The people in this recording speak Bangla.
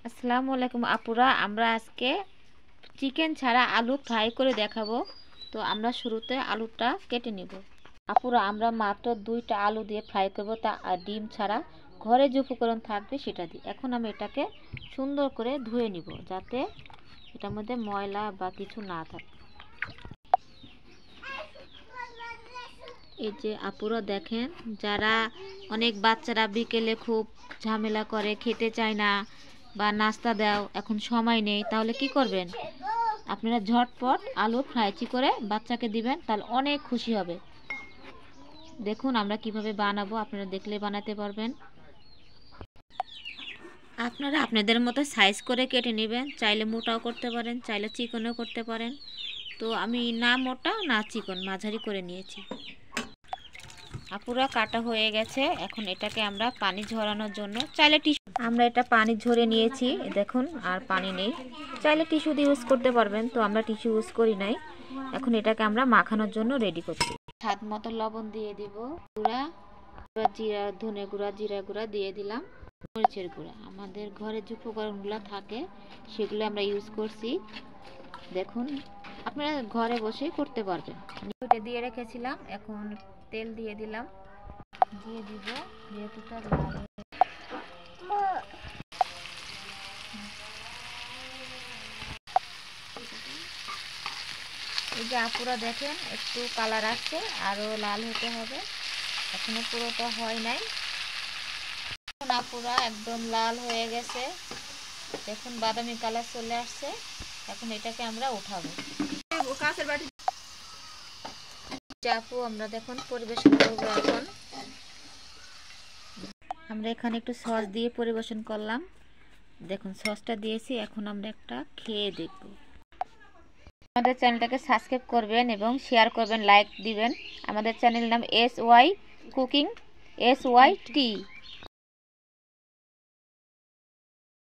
আসসালামু আলাইকুম আপুরা, আমরা আজকে চিকেন ছাড়া আলু ফ্রাই করে দেখাবো। তো আমরা শুরুতে আলুটা কেটে নিব। আপুরা, আমরা মাত্র 2টা আলু দিয়ে ফ্রাই করব, তা ডিম ছাড়া। ঘরে যে উপকরণ থাকবে সেটা দিয়ে। এখন আমি এটাকে সুন্দর করে ধুয়ে নিব, যাতে এটার মধ্যে ময়লা বা কিছু না থাকে। এই যে আপুরা দেখেন, যারা অনেক বাচ্চারা বিকেলে খুব ঝামেলা করে, খেতে চায় না বা নাস্তা দাও, এখন সময় নেই, তাহলে কি করবেন? আপনারা ঝটপট আলু ফ্রাই করে বাচ্চাকে দিবেন, তাহলে অনেক খুশি হবে। দেখুন আমরা কিভাবে বানাবো, আপনারা দেখলে বানাতে পারবেন। আপনারা আপনাদের মতো সাইজ করে কেটে নেবেন, চাইলে মোটাও করতে পারেন, চাইলে চিকনও করতে পারেন। তো আমি না মোটা না চিকন, মাঝারি করে নিয়েছি। আপুরা কাটা হয়ে গেছে। এখন এটাকে আমরা পানি ঝরানোর জন্য চাইলে টিস্যু, আমরা এটা পানি ঝরে নিয়েছি দেখুন, আর পানি নেই। চাইলে টিস্যু দিয়ে ইউজ করতে পারবেন, তো আমরা টিস্যু ইউজ করি নাই। এখন এটাকে আমরা মাখানোর জন্য রেডি করছি। স্বাদ মতো লবণ দিয়ে দিব, গুঁড়া জিরা, ধনে গুঁড়া, জিরা গুঁড়া দিয়ে দিলাম, মরিচের গুঁড়া। আমাদের ঘরে যে উপকরণগুলো থাকে সেগুলো আমরা ইউজ করছি। দেখুন আপনারা ঘরে বসে করতে পারবেন। ওইটা দিয়ে রেখেছিলাম, এখন তেল দিয়ে দিলাম, দিয়ে দিব যেহেতু এই যে আপুরা দেখেন, একটু কালার আসছে, আরো লাল হতে হবে, এখনো পুরোটা হয় নাই। এখন আপুরা একদম লাল হয়ে গেছে, দেখুন বাদামি কালার চলে আসছে। এখন এটাকে আমরা উঠাবো। আপু আমরা দেখুন পরিবেশন করবো। এখন আমরা এখানে একটু সস দিয়ে পরিবেশন করলাম। দেখুন সসটা দিয়েছি, এখন আমরা একটা খেয়ে দেখব। আমাদের চ্যানেলটাকে সাবস্ক্রাইব করবেন এবং শেয়ার করবেন, লাইক দিবেন। আমাদের চ্যানেল নাম SY কুকিং, SYT।